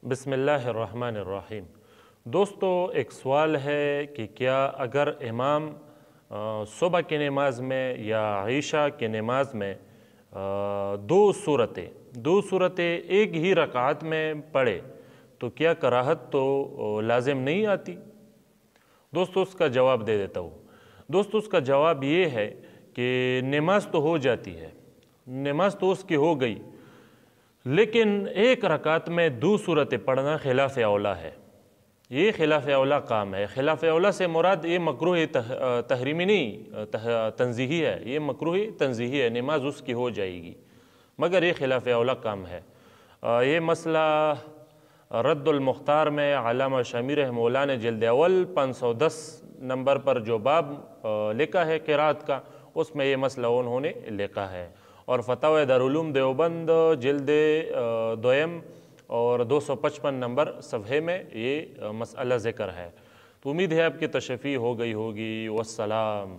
بسم اللہ الرحمن الرحیم۔ دوستو، ایک سوال ہے کہ کیا اگر امام صبح کی نماز میں یا عشاء کی نماز میں دو صورتیں ایک ہی رکعت میں پڑھے تو کیا کراہت تو لازم نہیں آتی؟ دوستو، اس کا جواب دے دیتا ہوں۔ دوستو، اس کا جواب یہ ہے کہ نماز تو ہو جاتی ہے، نماز تو اس کی ہو گئی، لیکن ایک رکعت میں دو صورتیں پڑھنا خلاف اولا ہے۔ یہ خلاف اولا کام ہے۔ خلاف اولا سے مراد یہ مکروہ تحریمی نہیں، تنزیہی ہے۔ یہ مکروہ تنزیہی ہے، نماز اس کی ہو جائے گی، مگر یہ خلاف اولا کام ہے۔ یہ مسئلہ رد المختار میں علامہ شامی رحمہ اللہ نے جلد اول 510 نمبر پر جو باب لکھا ہے قرات کا، اس میں یہ مسئلہ انہوں نے لکھا ہے، اور فتاوی دارالعلوم دیوبند جلد دویم اور 255 نمبر صفحے میں یہ مسئلہ ذکر ہے۔ تو امید ہے آپ کی تشفیع ہو گئی ہوگی۔ والسلام۔